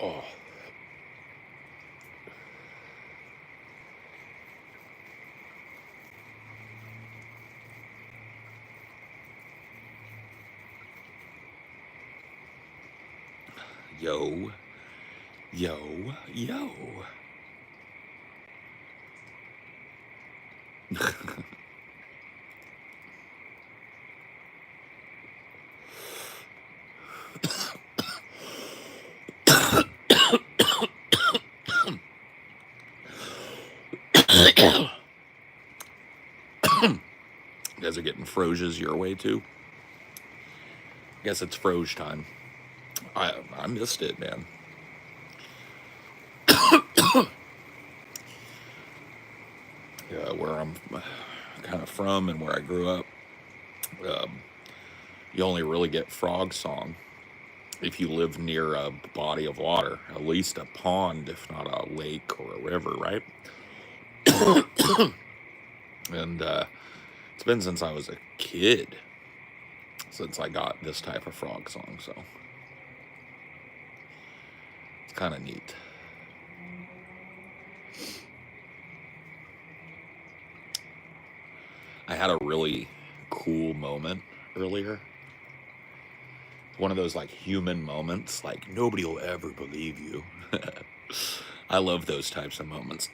Oh. Yo, yo, yo. You guys are getting froges your way too? Guess it's froge time. I missed it, man. Yeah, where I'm kind of from and where I grew up, you only really get frog song if you live near a body of water, at least a pond, if not a lake or a river, right? And it's been since I was a kid since I got this type of frog song, so it's kind of neat. I had a really cool moment earlier. One of those like human moments, like nobody will ever believe you. I love those types of moments.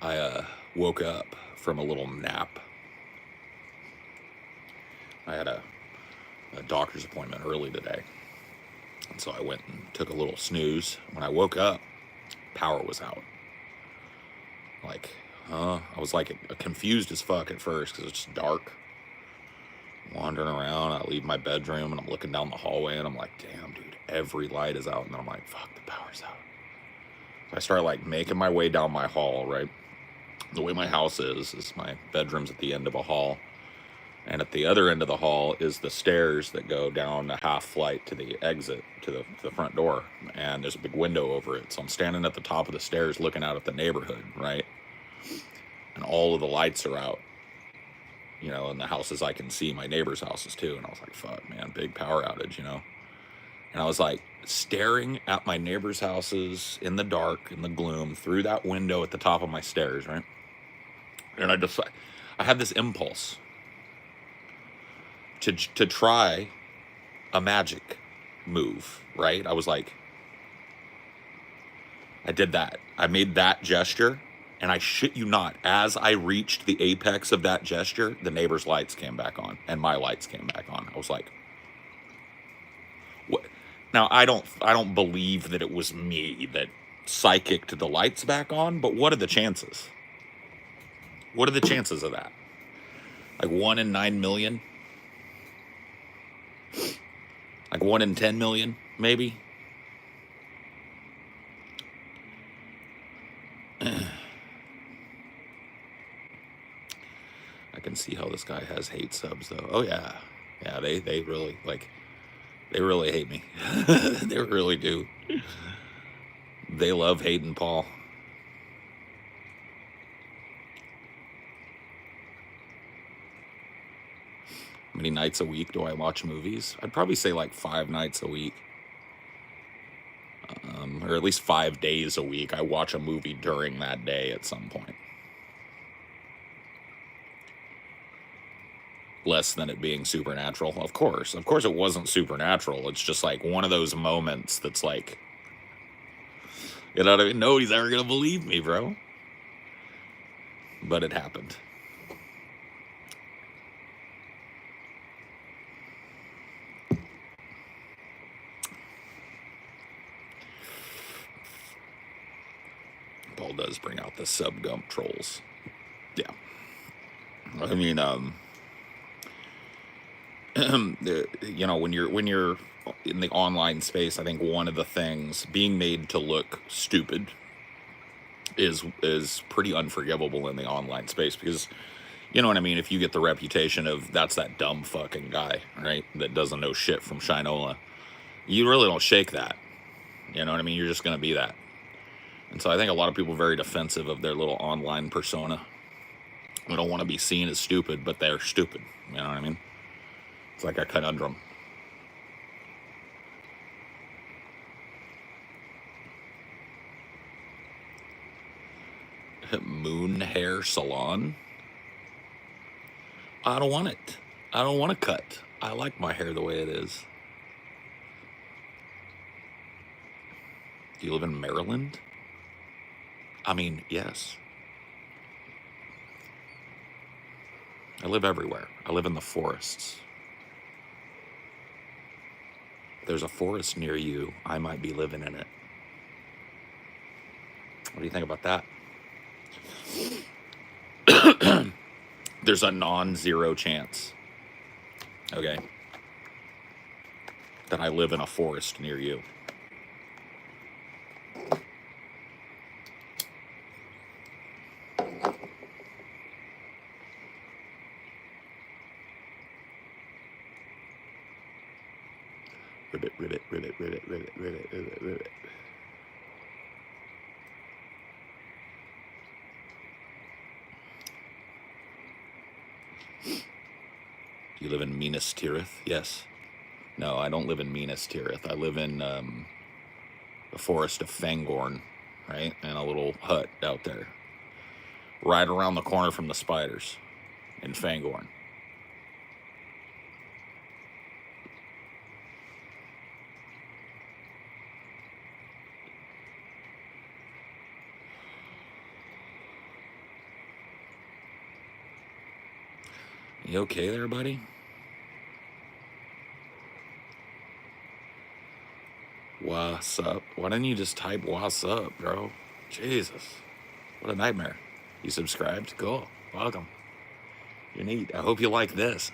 I woke up from a little nap. I had a doctor's appointment early today. And so I went and took a little snooze. When I woke up, power was out. Like, I was like confused as fuck at first because it's just dark. Wandering around, I leave my bedroom and I'm looking down the hallway and I'm like, damn, dude, every light is out. And then I'm like, fuck, the power's out. So I start like making my way down my hall, right? The way my house is my bedroom's at the end of a hall. And at the other end of the hall is the stairs that go down a half flight to the exit, to the front door. And there's a big window over it. So I'm standing at the top of the stairs looking out at the neighborhood, right? And all of the lights are out. You know, and the houses I can see, my neighbors' houses too. And I was like, fuck, man, big power outage, you know? And I was like staring at my neighbors' houses in the dark, in the gloom, through that window at the top of my stairs, right? And I had this impulse to try a magic move, right? I was like, I did that. I made that gesture. And I shit you not, as I reached the apex of that gesture, the neighbor's lights came back on, and my lights came back on. I was like, "What?" Now I don't believe that it was me that psychicked the lights back on, but what are the chances? What are the chances of that? Like 1 in 9 million? Like 1 in 10 million, maybe? I can see how this guy has hate subs though. Oh yeah. Yeah, they really they really hate me. They really do. They love hating Paul. How many nights a week do I watch movies? I'd probably say like 5 nights a week. Or at least 5 days a week. I watch a movie during that day at some point. Less than it being supernatural. Of course it wasn't supernatural. It's just like one of those moments that's like, you know what I mean? Nobody's ever gonna believe me, bro. But it happened. Paul does bring out the sub-gump trolls. Yeah. I mean, you know, when you're in the online space, I think one of the things, being made to look stupid is pretty unforgivable in the online space, because you know what I mean, if you get the reputation of that's that dumb fucking guy, right, that doesn't know shit from Shinola, you really don't shake that. You know what I mean? You're just gonna be that. And so I think a lot of people are very defensive of their little online persona. They don't want to be seen as stupid, but they're stupid. You know what I mean? It's like a conundrum. Moon hair salon? I don't want it. I don't want to cut. I like my hair the way it is. Do you live in Maryland? I mean, yes. I live everywhere. I live in the forests. If there's a forest near you, I might be living in it. What do you think about that? There's a non-zero chance, okay, that I live in a forest near you. Ribbit, ribbit, ribbit, ribbit, ribbit, ribbit, ribbit, ribbit. Do you live in Minas Tirith? Yes. No, I don't live in Minas Tirith. I live in the forest of Fangorn, right? In a little hut out there. Right around the corner from the spiders in Fangorn. You okay there, buddy? What's up? Why didn't you just type what's up, bro? Jesus. What a nightmare. You subscribed? Cool. Welcome. You're neat. I hope you like this.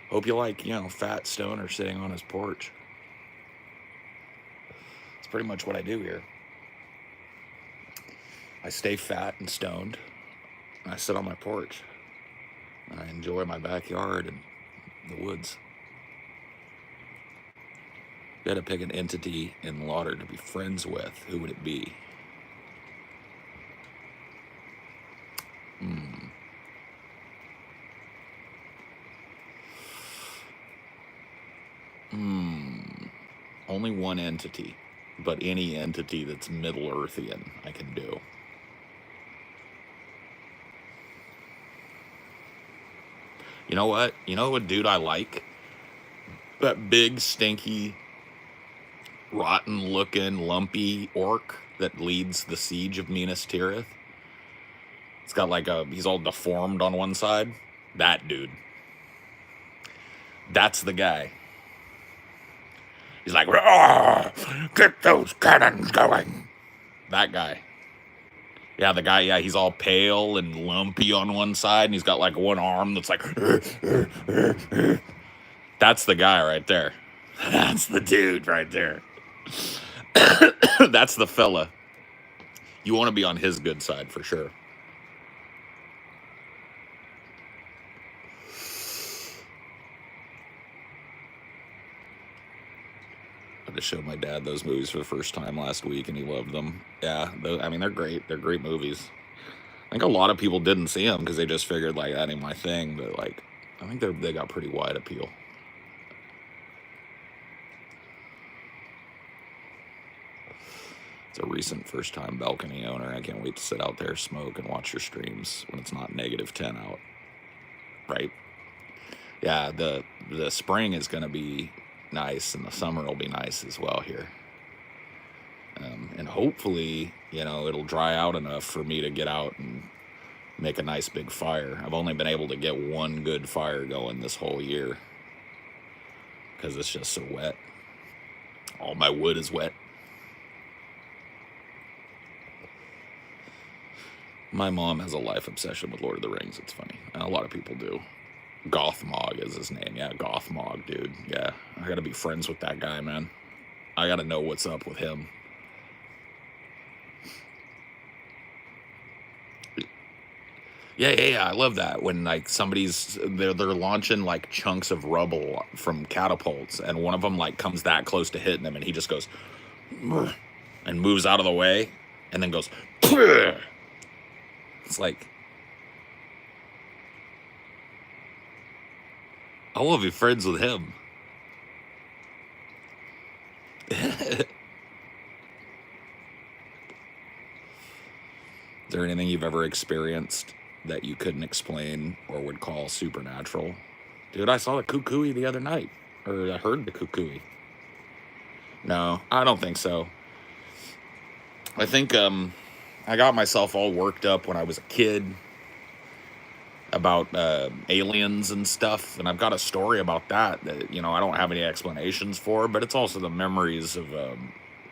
Hope you like, fat stoner sitting on his porch. It's pretty much what I do here. I stay fat and stoned. And I sit on my porch. And I enjoy my backyard and the woods. You had to pick an entity in Lauder to be friends with. Who would it be? Only one entity, but any entity that's Middle Earthian I can do. You know what? You know what dude I like? That big, stinky, rotten-looking, lumpy orc that leads the siege of Minas Tirith. It's got he's all deformed on one side. That dude. That's the guy. He's like, get those cannons going. That guy. Yeah, the guy, yeah, he's all pale and lumpy on one side, and he's got one arm that's like, that's the guy right there. That's the dude right there. That's the fella. You want to be on his good side for sure. I just showed my dad those movies for the first time last week, and he loved them. Yeah, they're great. They're great movies. I think a lot of people didn't see them because they just figured that ain't my thing. But I think they got pretty wide appeal. It's a recent first-time balcony owner. I can't wait to sit out there, smoke, and watch your streams when it's not -10 out. Right? Yeah, the spring is going to be nice, and the summer will be nice as well here. And hopefully, it'll dry out enough for me to get out and make a nice big fire. I've only been able to get one good fire going this whole year because it's just so wet. All my wood is wet. My mom has a life obsession with Lord of the Rings. It's funny. And a lot of people do. Gothmog is his name. Yeah, Gothmog, dude. Yeah, I gotta be friends with that guy, man. I gotta know what's up with him. Yeah. I love that when they're launching chunks of rubble from catapults, and one of them comes that close to hitting him, and he just goes and moves out of the way, and then goes, "Pfft." It's like, I want to be friends with him. Is there anything you've ever experienced that you couldn't explain or would call supernatural? Dude, I saw the cuckoo the other night. Or I heard the cuckoo. No, I don't think so. I think I got myself all worked up when I was a kid about aliens and stuff, and I've got a story about that I don't have any explanations for, but it's also the memories of a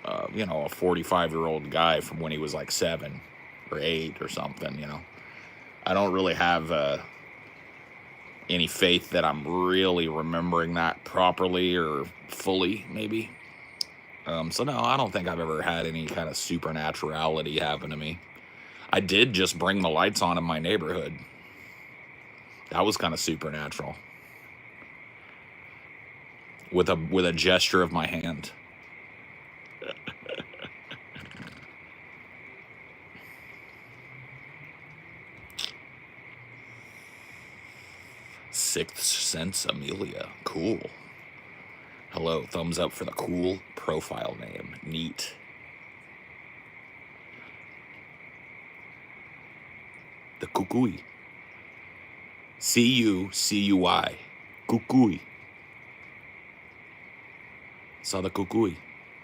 45-year-old guy from when he was like 7 or 8 or something. I don't really have any faith that I'm really remembering that properly or fully, maybe. So no, I don't think I've ever had any kind of supernaturality happen to me. I did just bring the lights on in my neighborhood. That was kind of supernatural. With a gesture of my hand. Sixth Sense Amelia. Cool. Hello, thumbs up for the cool profile name. Neat. The cuckoo. C-U-C-U-I. Cuckoo. Saw the cuckoo.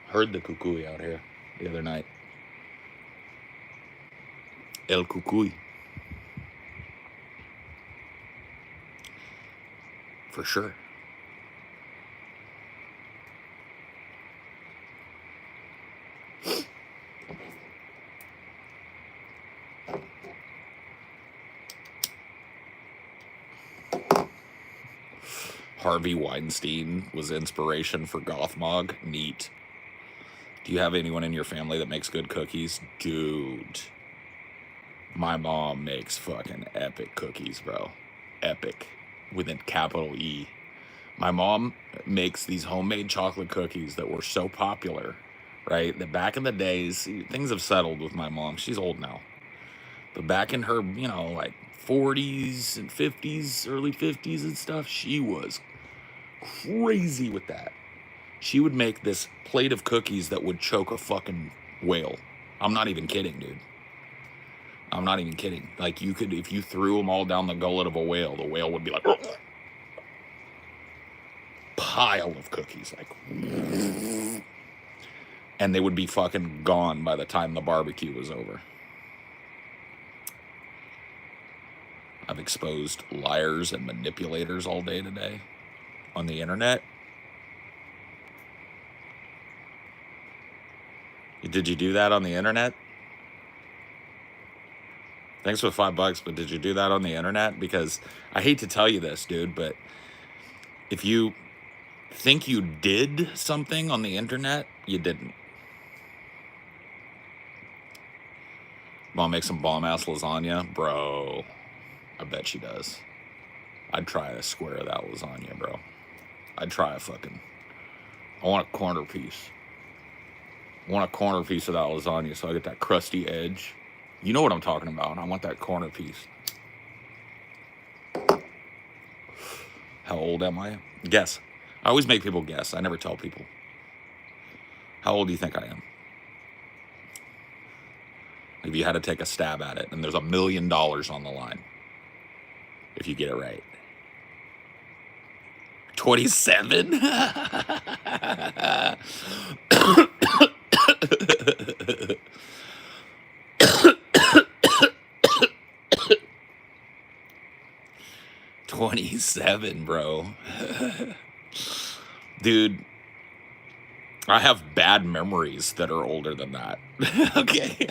Heard the cuckoo out here the other night. El cuckoo. For sure. Harvey Weinstein was inspiration for Gothmog. Neat. Do you have anyone in your family that makes good cookies? Dude. My mom makes fucking epic cookies, bro. Epic. With a capital E. My mom makes these homemade chocolate cookies that were so popular, right? That back in the days, things have settled with my mom. She's old now. But back in her, like 40s and 50s, early 50s and stuff, she was crazy with that. She would make this plate of cookies that would choke a fucking whale. I'm not even kidding, dude. I'm not even kidding. Like, you could, if you threw them all down the gullet of a whale, the whale would be like, pile of cookies, like, and they would be fucking gone by the time the barbecue was over. I've exposed liars and manipulators all day today on the internet. Did you do that on the internet? Thanks for $5, but did you do that on the internet? Because I hate to tell you this, dude, but if you think you did something on the internet, you didn't. Mom makes some bomb-ass lasagna? Bro, I bet she does. I'd try a square of that lasagna, bro. I'd try I want a corner piece. I want a corner piece of that lasagna so I get that crusty edge. You know what I'm talking about. I want that corner piece. How old am I? Guess. I always make people guess. I never tell people. How old do you think I am? If you had to take a stab at it, and there's $1 million on the line. If you get it right. 27? $27, bro. Dude, I have bad memories that are older than that. Okay.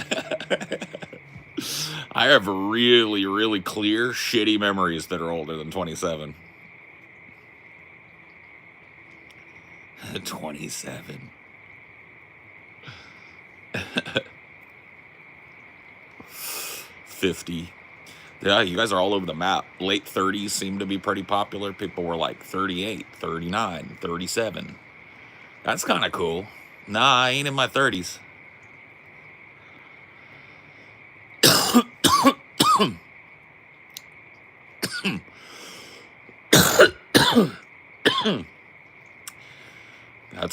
I have really, really clear, shitty memories that are older than 27. 27. 50. Yeah, you guys are all over the map. Late 30s seem to be pretty popular. People were like 38, 39, 37. That's kind of cool. Nah, I ain't in my 30s.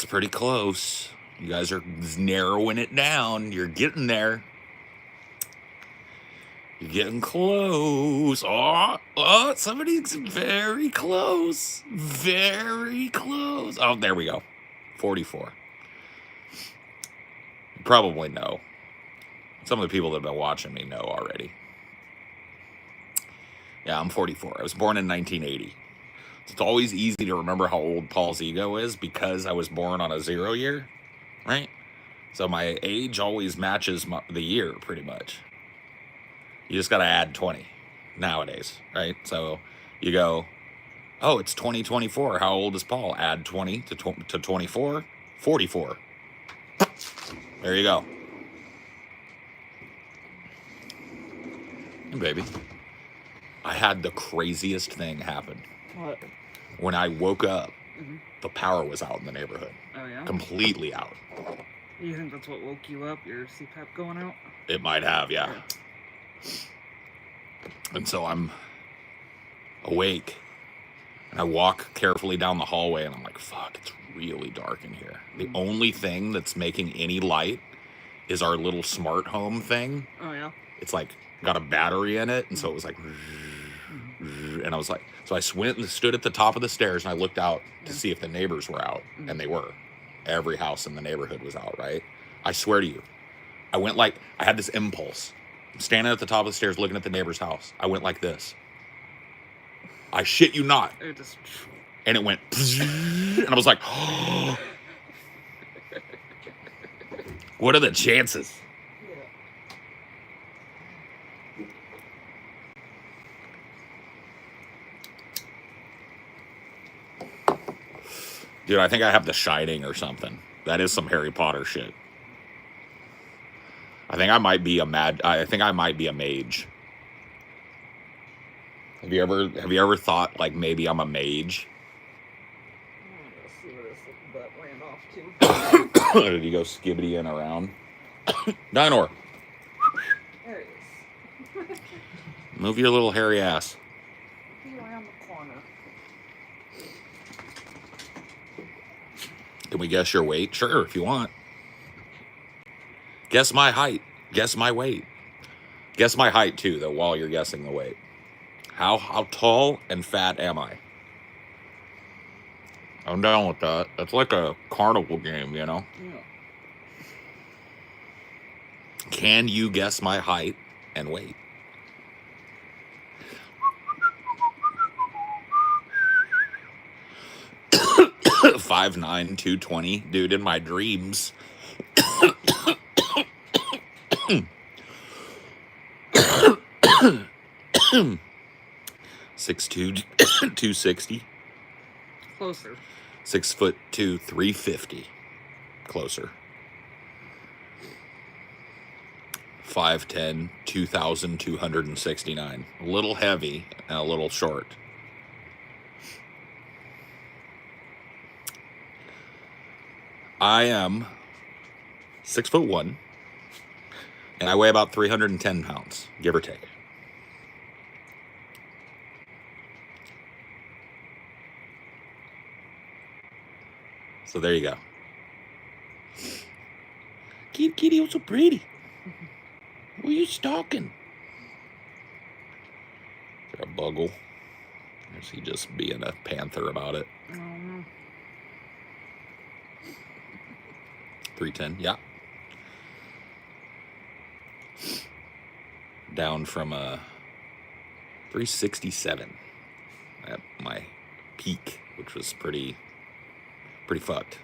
That's pretty close. You guys are narrowing it down. You're getting there. You're getting close. Oh, somebody's very close. Very close. Oh, there we go. 44. You probably know. Some of the people that have been watching me know already. Yeah, I'm 44. I was born in 1980. It's always easy to remember how old Paul's ego is because I was born on a 0 year, right? So my age always matches the year pretty much. You just got to add 20 nowadays, right? So you go, oh, it's 2024. How old is Paul? Add 20 to 24, 44. There you go. Hey, baby. I had the craziest thing happen. What? When I woke up, the power was out in the neighborhood. Oh, yeah? Completely out. You think that's what woke you up? Your CPAP going out? It might have, yeah. And so I'm awake. And I walk carefully down the hallway, and I'm like, fuck, it's really dark in here. The only thing that's making any light is our little smart home thing. Oh, yeah? It's like got a battery in it, and so it was like... And I was like, so I went and stood at the top of the stairs, and I looked out to see if the neighbors were out, and they were. Every house in the neighborhood was out, right? I swear to you, I went like, I had this impulse. I'm standing at the top of the stairs looking at the neighbor's house. I went like this. I shit you not. It just... And it went, and I was like, oh. What are the chances? Dude, I think I have The Shining or something. That is some Harry Potter shit. I think I might be a mage. Have you ever thought like maybe I'm a mage? Let's see where this butt ran off to. Did you go skibbitying around? Dinor. There it is. Move your little hairy ass. Be around the corner. Can we guess your weight? Sure, if you want. Guess my height. Guess my weight. Guess my height too, though, while you're guessing the weight. How tall and fat am I? I'm down with that. That's like a carnival game, you know? Yeah. Can you guess my height and weight? $5'9", 220, dude, in my dreams. 6'2", 260. Closer. 6'2", 350. Closer. 5'10", 2,269. A little heavy and a little short. I am 6'1", and I weigh about 310 pounds, give or take. So there you go. Kitty, you're so pretty. Who are you stalking? Is there a buggle? Or is he just being a panther about it? I don't know. 310, yeah. Down from 367 at my peak, which was pretty fucked.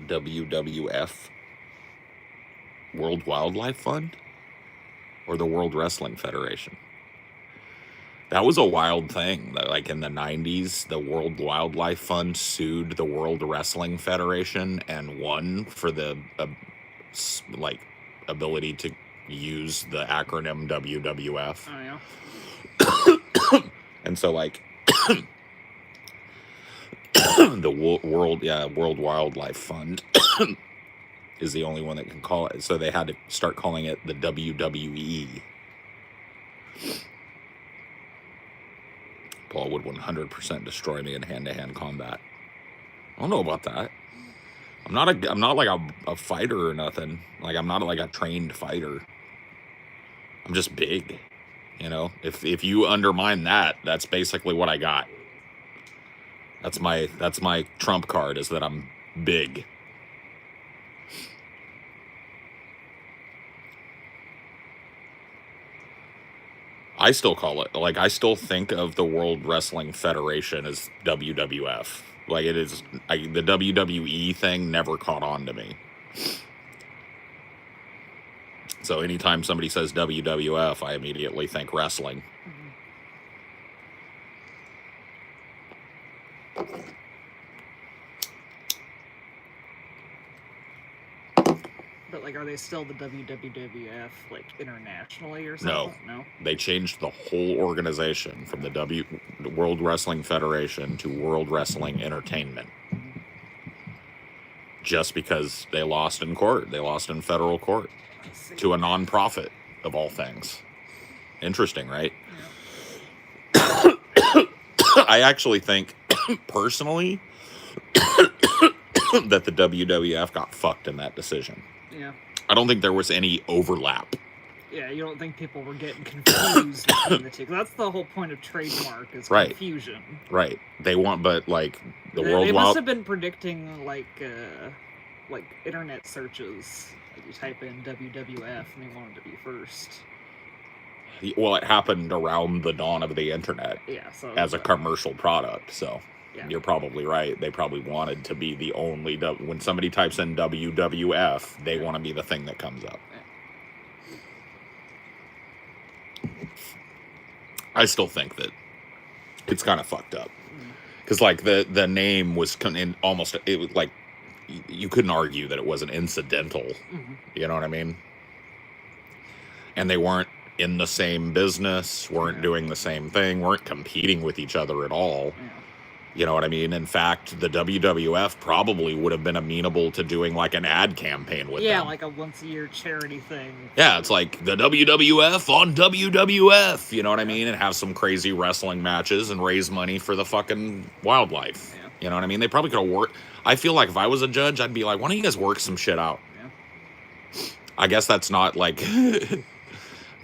WWF, World Wildlife Fund, or the World Wrestling Federation? That was a wild thing. Like in the 90s, the World Wildlife Fund sued the World Wrestling Federation and won for the ability to use the acronym WWF. Oh, yeah. And so like the World Wildlife Fund is the only one that can call it. So they had to start calling it the WWE. Paul would 100% destroy me in hand-to-hand combat. I don't know about that. I'm not like a fighter or nothing. Like, I'm not like a trained fighter. I'm just big. You know, if you undermine that, that's basically what I got. That's my trump card, is that I'm big. I still call it, like, I still think of the World Wrestling Federation as WWF. Like, it is, the WWE thing never caught on to me. So anytime somebody says WWF, I immediately think wrestling. But, like, are they still the WWF, like, internationally or something? No. They changed the whole organization from the World Wrestling Federation to World Wrestling Entertainment. Just because they lost in court. They lost in federal court to a nonprofit, of all things. Interesting, right? Yeah. I actually think, personally, that the WWF got fucked in that decision. Yeah. I don't think there was any overlap. Yeah, you don't think people were getting confused between the two. 'Cause that's the whole point of trademark, is confusion. Right. They want, but, like, They must have been predicting, like internet searches. Like, you type in WWF and they wanted to be first. Well, it happened around the dawn of the internet. Yeah, so as a commercial product, so... Yeah. You're probably right. They probably wanted to be the only... When somebody types in WWF, they want to be the thing that comes up. Yeah. I still think that it's kind of fucked up. Because, like, the name was almost... It was, like, you couldn't argue that it wasn't incidental. Mm-hmm. You know what I mean? And they weren't in the same business, weren't doing the same thing, weren't competing with each other at all. Yeah. You know what I mean? In fact, the WWF probably would have been amenable to doing, like, an ad campaign with them. Yeah, like a once-a-year charity thing. Yeah, it's like the WWF on WWF, you know what I mean? And have some crazy wrestling matches and raise money for the fucking wildlife. Yeah. You know what I mean? They probably could have worked... I feel like if I was a judge, I'd be like, why don't you guys work some shit out? Yeah. I guess that's not, like...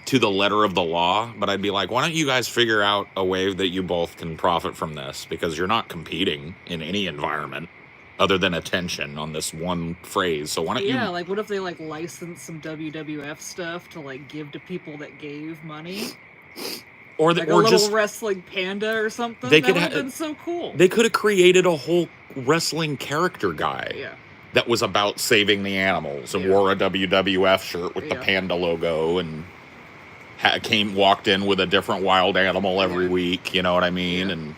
to the letter of the law, but I'd be like, why don't you guys figure out a way that you both can profit from this? Because you're not competing in any environment other than attention on this one phrase. So why don't you... Yeah, like, what if they, like, license some WWF stuff to, like, give to people that gave money? Or like a little wrestling panda or something? That would have been so cool. They could have created a whole wrestling character guy. Yeah. That was about saving the animals and wore a WWF shirt with the panda logo and... walked in with a different wild animal every week, you know what I mean? Yeah. And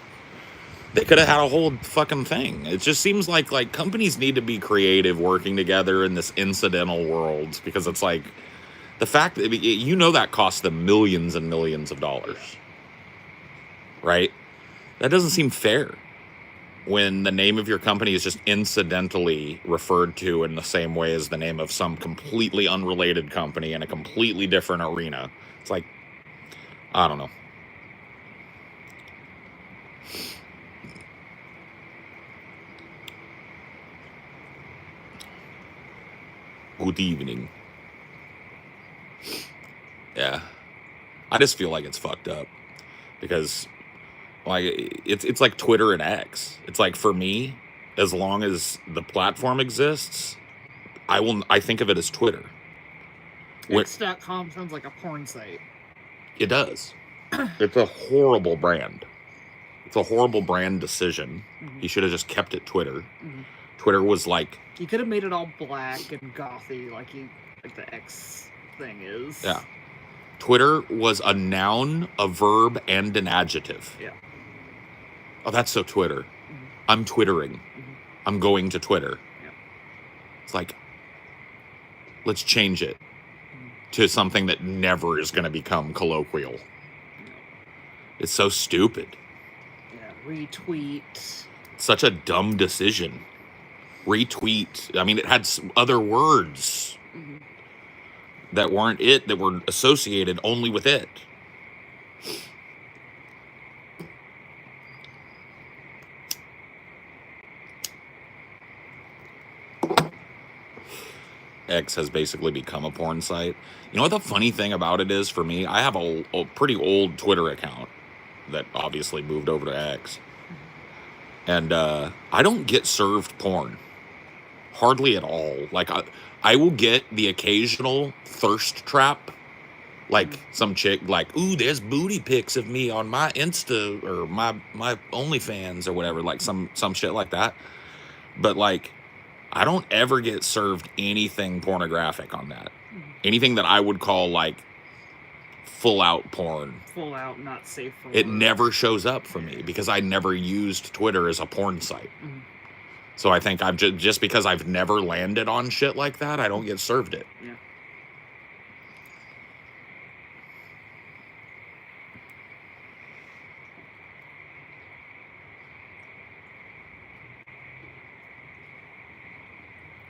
they could have had a whole fucking thing. It just seems like companies need to be creative working together in this incidental world, because it's like the fact that, you know, that costs them millions and millions of dollars, right? That doesn't seem fair when the name of your company is just incidentally referred to in the same way as the name of some completely unrelated company in a completely different arena. It's like, I don't know. Good evening. Yeah. I just feel like it's fucked up. Because, like, it's like Twitter and X. It's like, for me, as long as the platform exists, I think of it as Twitter. X.com sounds like a porn site. It does. It's a horrible brand. It's a horrible brand decision. Mm-hmm. He should have just kept it Twitter. Mm-hmm. Twitter was like... You could have made it all black and gothy like the X thing is. Yeah. Twitter was a noun, a verb, and an adjective. Yeah. Oh, that's so Twitter. Mm-hmm. I'm twittering. Mm-hmm. I'm going to Twitter. Yeah. It's like, let's change it to something that never is going to become colloquial. No. It's so stupid. Yeah, retweet. Such a dumb decision. retweet. I mean, it had other words that weren't it, that were associated only with it. X has basically become a porn site. You know what the funny thing about it is for me? I have a pretty old Twitter account that obviously moved over to X. And I don't get served porn. Hardly at all. Like, I will get the occasional thirst trap. Like, some chick, like, ooh, there's booty pics of me on my Insta or my OnlyFans or whatever. Like, some shit like that. But, like, I don't ever get served anything pornographic on that. Anything that I would call, like, full-out porn. Full out, not safe for It work. never shows up for me because I never used Twitter as a porn site. So I think I've just because I've never landed on shit like that, I don't get served it. Yeah.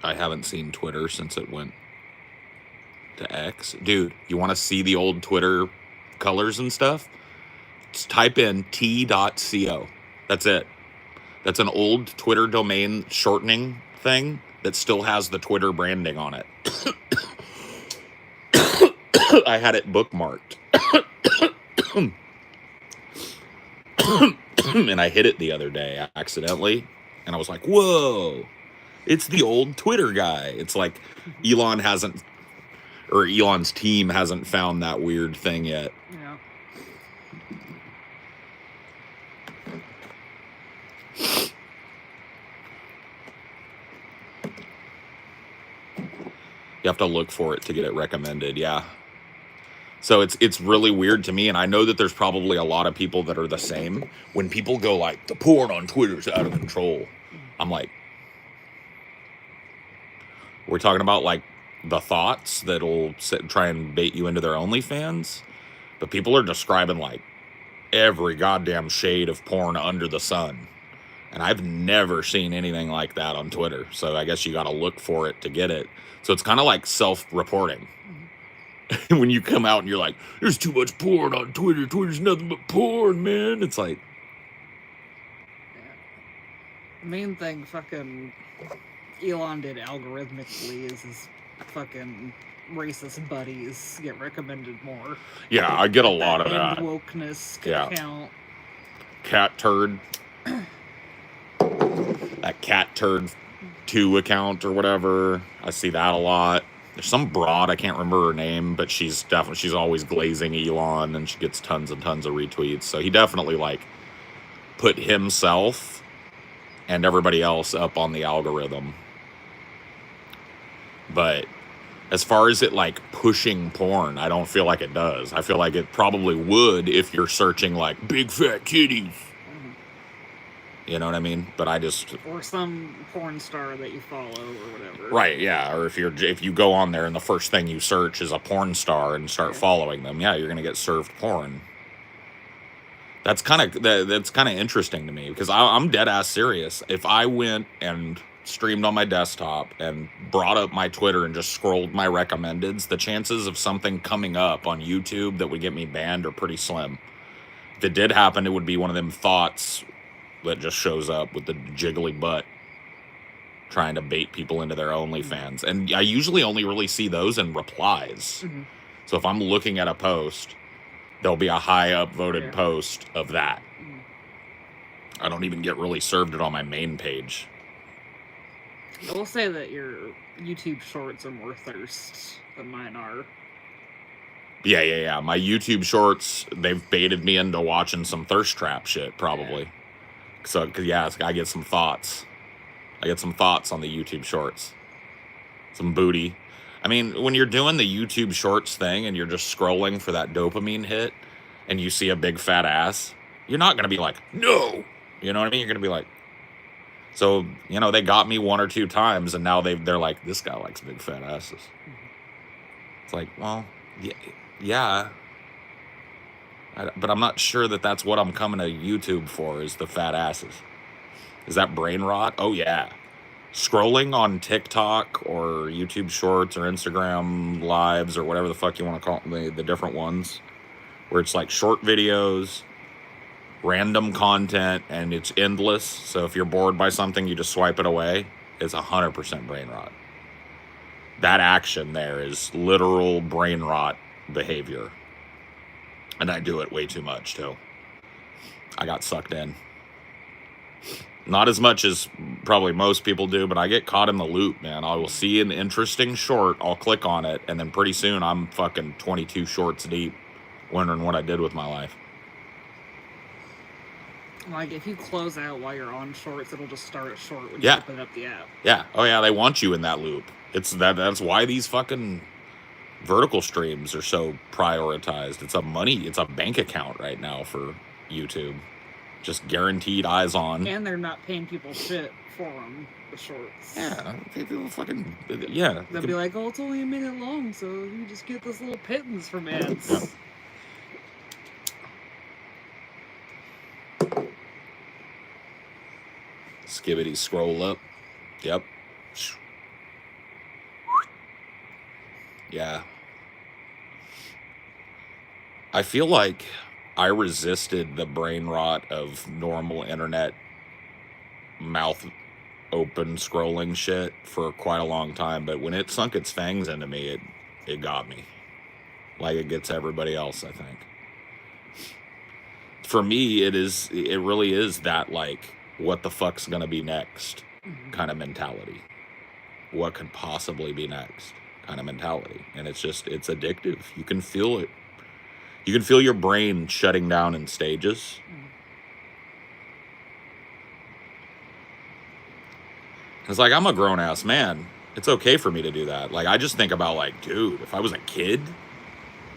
I haven't seen Twitter since it went to X. Dude, you want to see the old Twitter colors and stuff? Just type in t.co. That's it. That's an old Twitter domain shortening thing that still has the Twitter branding on it. I had it bookmarked. And I hit it the other day accidentally. And I was like, whoa, it's the old Twitter guy. It's like Elon's team hasn't found that weird thing yet. Yeah. You have to look for it to get it recommended, yeah. So it's really weird to me, and I know that there's probably a lot of people that are the same. When people go like, the porn on Twitter's out of control, I'm like, we're talking about like the thoughts that'll try and bait you into their OnlyFans, but people are describing like every goddamn shade of porn under the sun. And I've never seen anything like that on Twitter. So I guess you got to look for it to get it. So it's kind of like self-reporting. When you come out and you're like, there's too much porn on Twitter. Twitter's nothing but porn, man. It's like... The main thing fucking Elon did algorithmically is his fucking racist buddies get recommended more. Yeah, I get a lot of that. Wokeness can count. Cat turd. That cat turd 2 account or whatever. I see that a lot. There's some broad, I can't remember her name, but she's always glazing Elon, and she gets tons and tons of retweets. So he definitely like put himself and everybody else up on the algorithm. But as far as it like pushing porn, I don't feel like it does. I feel like it probably would if you're searching like big fat titties. You know what I mean? But I just... Or some porn star that you follow or whatever. Right, yeah. Or if you go on there and the first thing you search is a porn star and start following them, yeah, you're going to get served porn. That's kind of interesting to me because I'm dead ass serious. If I went and streamed on my desktop and brought up my Twitter and just scrolled my recommendeds, the chances of something coming up on YouTube that would get me banned are pretty slim. If it did happen, it would be one of them thoughts that just shows up with the jiggly butt trying to bait people into their OnlyFans. And I usually only really see those in replies. So if I'm looking at a post, there'll be a high upvoted post of that. I don't even get really served it on my main page. I will say that your YouTube shorts are more thirst than mine are. Yeah. My YouTube shorts, they've baited me into watching some thirst trap shit, probably. So, cause I get some thoughts. I get some thoughts on the YouTube shorts. Some booty. I mean, when you're doing the YouTube shorts thing and you're just scrolling for that dopamine hit and you see a big fat ass, you're not going to be like, no. You know what I mean? You're going to be like, so, you know, they got me 1 or 2 times and now they're like, this guy likes big fat asses. It's like, well, yeah. But I'm not sure that that's what I'm coming to YouTube for, is the fat asses. Is that brain rot? Oh, yeah. scrolling on TikTok or YouTube Shorts or Instagram Lives or whatever the fuck you want to call the different ones, where it's like short videos, random content, and it's endless. So if you're bored by something, you just swipe it away. It's 100% brain rot. That action there is literal brain rot behavior. And I do it way too much too. I got sucked in. Not as much as probably most people do, but I get caught in the loop, man. I will see an interesting short, I'll click on it, and then pretty soon I'm fucking 22 shorts deep, wondering what I did with my life. Like, if you close out while you're on shorts, it'll just start a short when you Yeah. open up the app. Yeah. Oh yeah, they want you in that loop. That's why these fucking vertical streams are so prioritized. It's a bank account right now for YouTube. Just guaranteed eyes on. And they're not paying people shit for them, the shorts. Yeah, people fucking, yeah. They'll be like, oh, it's only a minute long, so you just get this little pittance from ads. Yeah. Skibbity scroll up. Yep. Yeah. I feel like I resisted the brain rot of normal internet mouth open scrolling shit for quite a long time, but when it sunk its fangs into me, it got me. Like it gets everybody else, I think. For me, it really is that, like, what the fuck's gonna be next kind of mentality. What could possibly be next kind of mentality. And it's addictive. You can feel it. You can feel your brain shutting down in stages. It's like, I'm a grown-ass man. It's okay for me to do that. Like, I just think about, like, dude, if I was a kid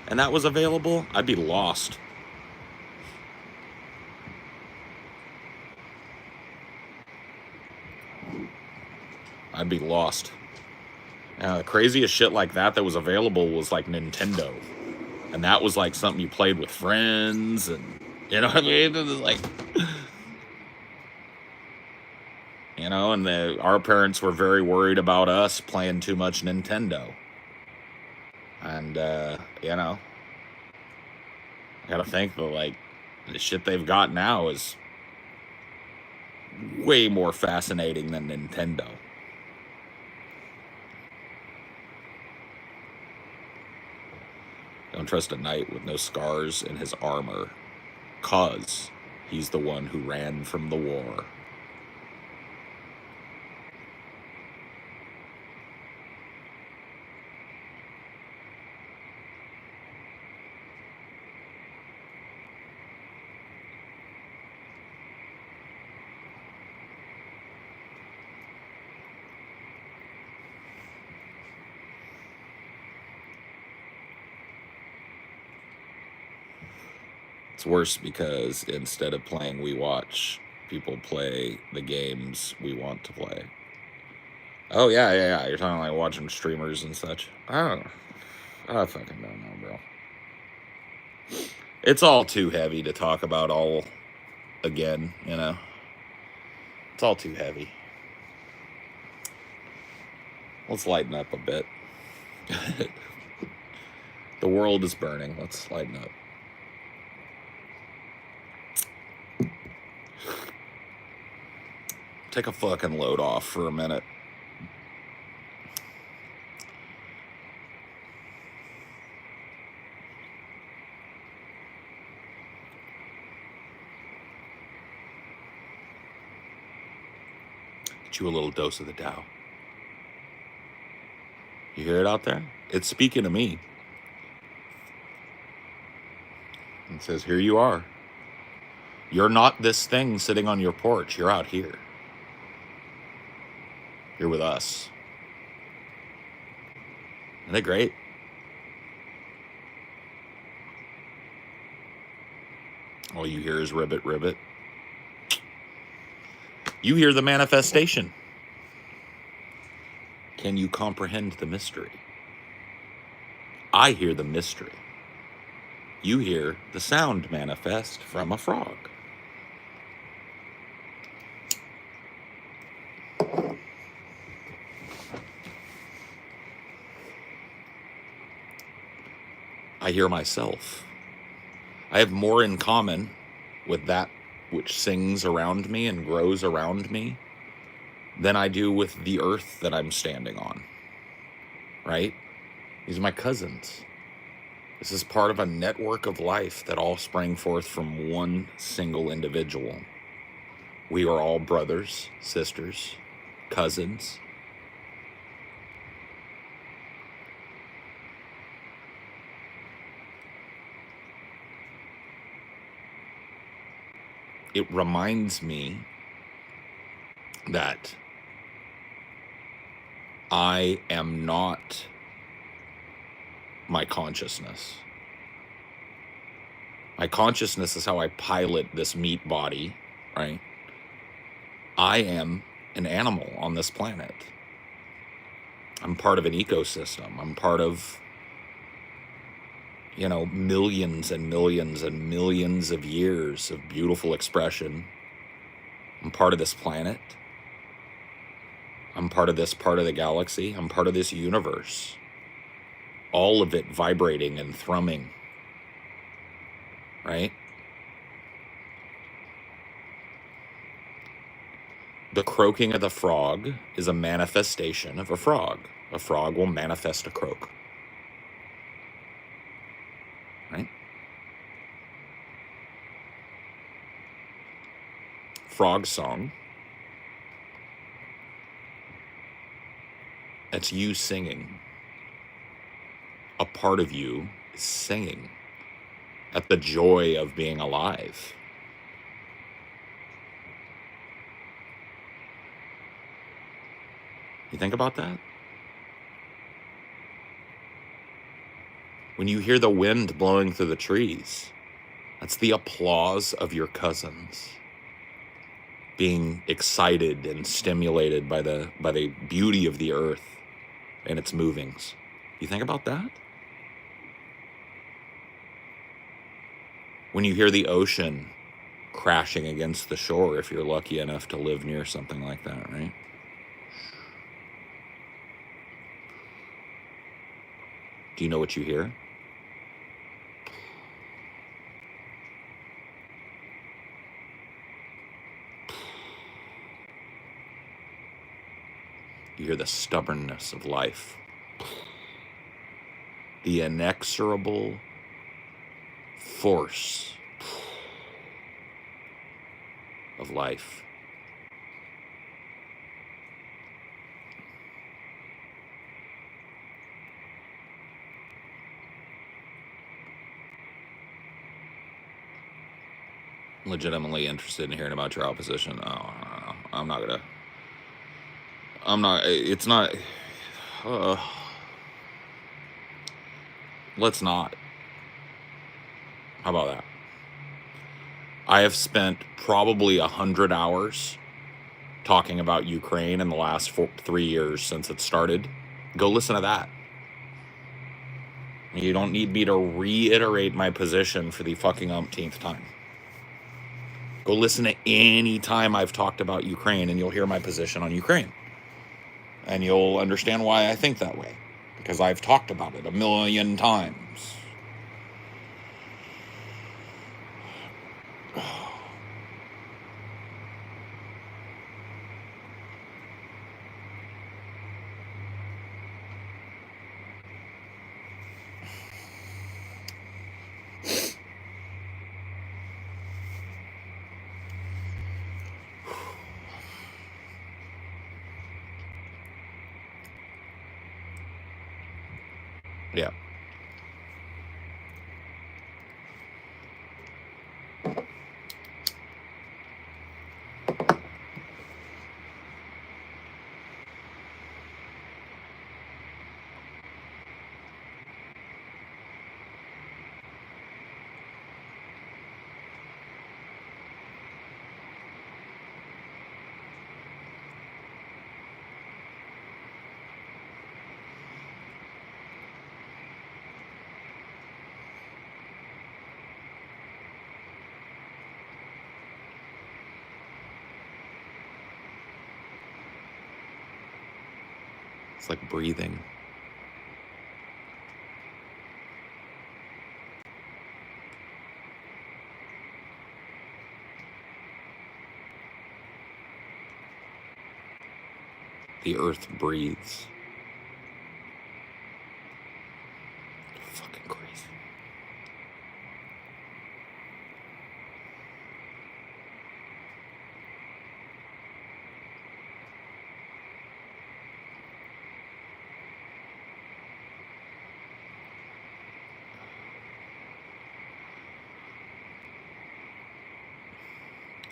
and that was available, I'd be lost. I'd be lost. The craziest shit like that was available was, like, Nintendo. And that was, like, something you played with friends, and, you know what I mean? It was like... You know, and our parents were very worried about us playing too much Nintendo. And, you know, I gotta think that, like, the shit they've got now is way more fascinating than Nintendo. Don't trust a knight with no scars in his armor, 'cause he's the one who ran from the war. It's worse because instead of playing we watch, people play the games we want to play. Oh, yeah. You're talking like watching streamers and such. I fucking don't know, bro. It's all too heavy to talk about all again, you know? It's all too heavy. Let's lighten up a bit. The world is burning. Let's lighten up. Take a fucking load off for a minute. Get you a little dose of the Tao. You hear it out there? It's speaking to me. It says, here you are. You're not this thing sitting on your porch. You're out here. You're with us. Isn't that great? All you hear is ribbit, ribbit. You hear the manifestation. Can you comprehend the mystery? I hear the mystery. You hear the sound manifest from a frog. I hear myself. I have more in common with that which sings around me and grows around me than I do with the earth that I'm standing on, right? These are my cousins. This is part of a network of life that all sprang forth from one single individual. We are all brothers, sisters, cousins. It reminds me that I am not my consciousness. My consciousness is how I pilot this meat body, right? I am an animal on this planet. I'm part of an ecosystem. I'm part of, millions and millions and millions of years of beautiful expression. I'm part of this planet. I'm part of this part of the galaxy. I'm part of this universe. All of it vibrating and thrumming, right? The croaking of the frog is a manifestation of a frog. A frog will manifest a croak, right? Frog song. That's you singing. A part of you is singing at the joy of being alive. You think about that? When you hear the wind blowing through the trees, that's the applause of your cousins being excited and stimulated by the beauty of the earth and its movings. You think about that? When you hear the ocean crashing against the shore, if you're lucky enough to live near something like that, right? Do you know what you hear? You hear the stubbornness of life, the inexorable force of life. Legitimately interested in hearing about your opposition. Oh, I'm not gonna. I'm not. It's not. Uh, let's not. How about that? I have spent probably 100 hours talking about Ukraine in the last 3 years since it started. Go listen to that. You don't need me to reiterate my position for the fucking umpteenth time. Go listen to any time I've talked about Ukraine and you'll hear my position on Ukraine. And you'll understand why I think that way. Because I've talked about it 1,000,000 times. Yeah. It's like breathing. The earth breathes. Fucking crazy.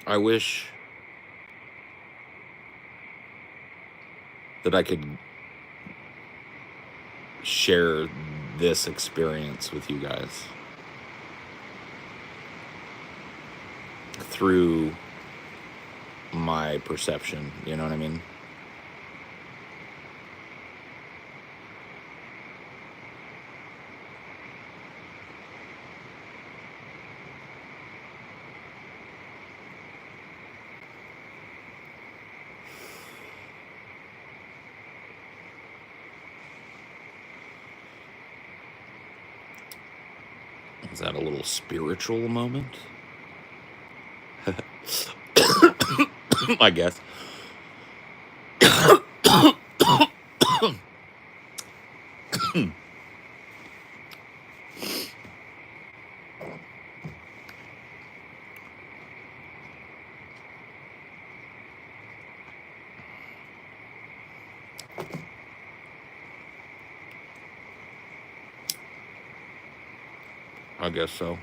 I wish that I could share this experience with you guys through my perception, you know what I mean? Is that a little spiritual moment? I guess. I guess so.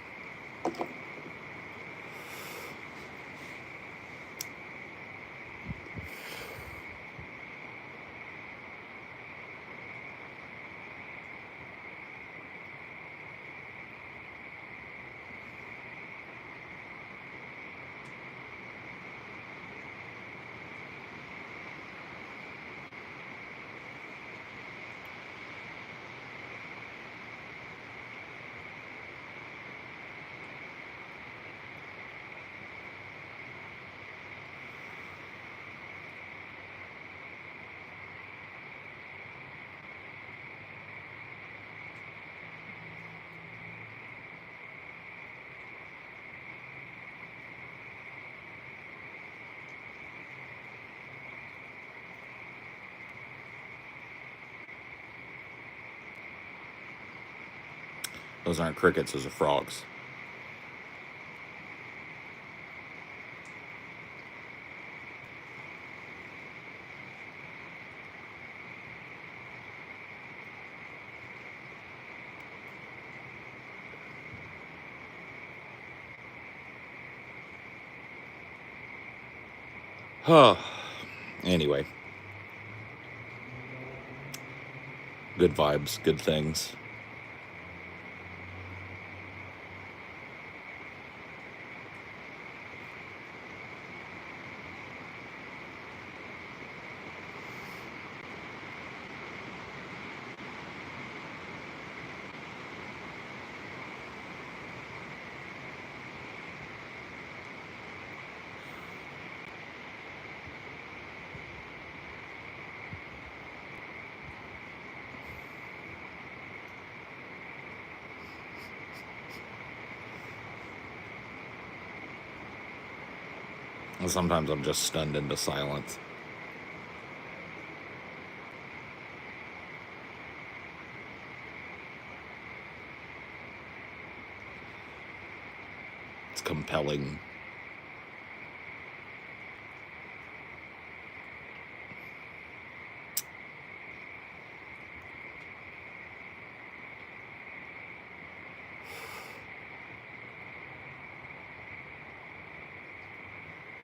Those aren't crickets, those are frogs. Anyway. Good vibes, good things. And sometimes I'm just stunned into silence. It's compelling.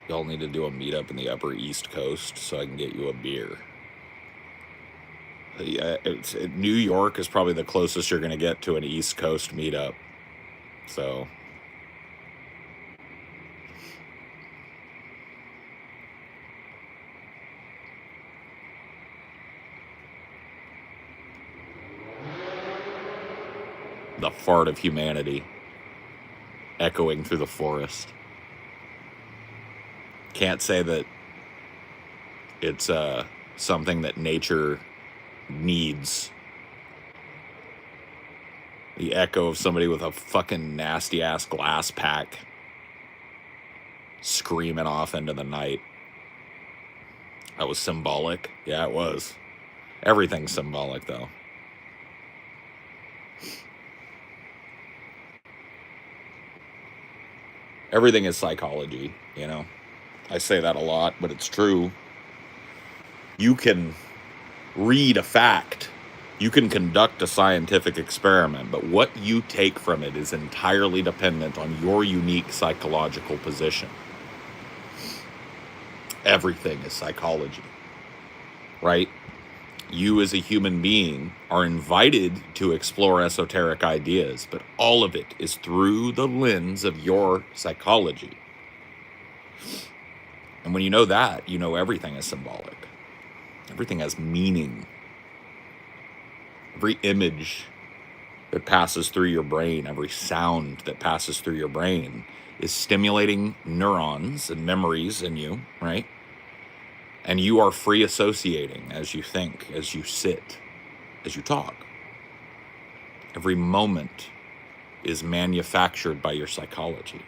Y'all need to do a meetup in the Upper East Coast so I can get you a beer. Yeah, New York is probably the closest you're going to get to an East Coast meetup. So the fart of humanity echoing through the forest. Can't say that it's something that nature needs. The echo of somebody with a fucking nasty ass glass pack screaming off into the night. That was symbolic. Yeah, it was. Everything's symbolic, though. Everything is psychology, you know. I say that a lot, but it's true. You can read a fact, you can conduct a scientific experiment, but what you take from it is entirely dependent on your unique psychological position. Everything is psychology, right? You as a human being are invited to explore esoteric ideas, but all of it is through the lens of your psychology. And when you know that, you know everything is symbolic. Everything has meaning. Every image that passes through your brain, every sound that passes through your brain is stimulating neurons and memories in you, right? And you are free associating as you think, as you sit, as you talk. Every moment is manufactured by your psychology.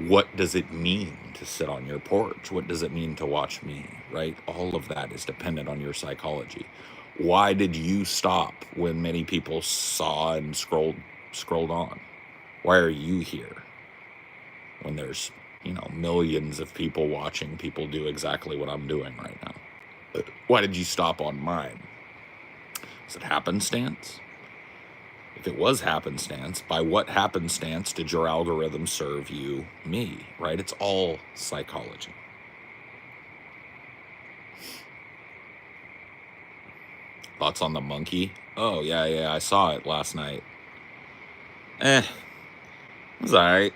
What does it mean to sit on your porch? What does it mean to watch me, right? All of that is dependent on your psychology. Why did you stop when many people saw and scrolled on? Why are you here when there's, millions of people watching people do exactly what I'm doing right now? Why did you stop on mine? Is it happenstance? If it was happenstance, by what happenstance did your algorithm serve you me, right? It's all psychology. Thoughts on the monkey? Oh, yeah, I saw it last night. It was alright.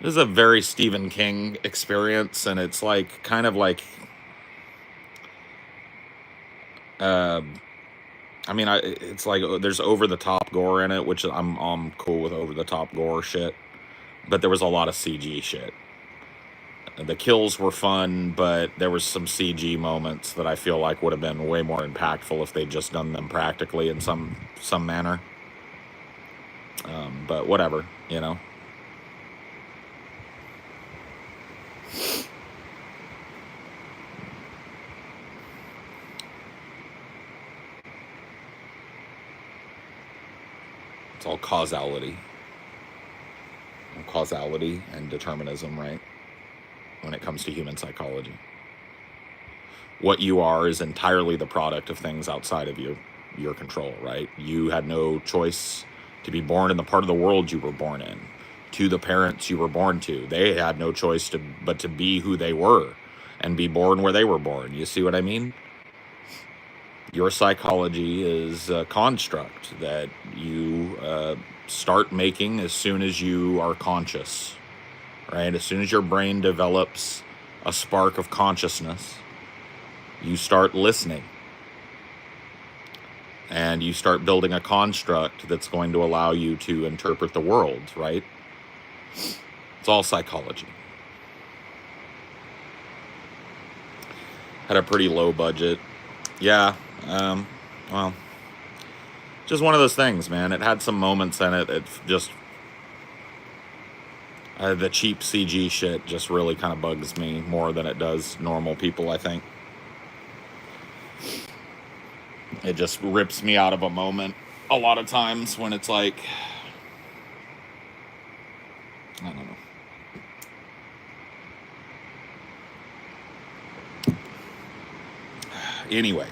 This is a very Stephen King experience, and it's like, kind of like, it's like there's over-the-top gore in it, which I'm cool with over-the-top gore shit, but there was a lot of CG shit. The kills were fun, but there was some CG moments that I feel like would have been way more impactful if they'd just done them practically in some manner. But whatever, It's all causality. Causality and determinism, right? When it comes to human psychology. What you are is entirely the product of things outside of your control, right? You had no choice to be born in the part of the world you were born in, to the parents you were born to. They had no choice but to be who they were and be born where they were born. You see what I mean? Your psychology is a construct that you start making as soon as you are conscious, right? As soon as your brain develops a spark of consciousness, you start listening. And you start building a construct that's going to allow you to interpret the world, right? It's all psychology. Had a pretty low budget. Yeah, well, just one of those things, man. It had some moments in it. It just, the cheap CG shit just really kind of bugs me more than it does normal people, I think. It just rips me out of a moment a lot of times when it's like, I don't know. Anyway,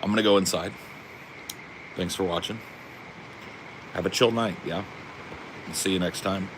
I'm going to go inside. Thanks for watching. Have a chill night, yeah? See you next time.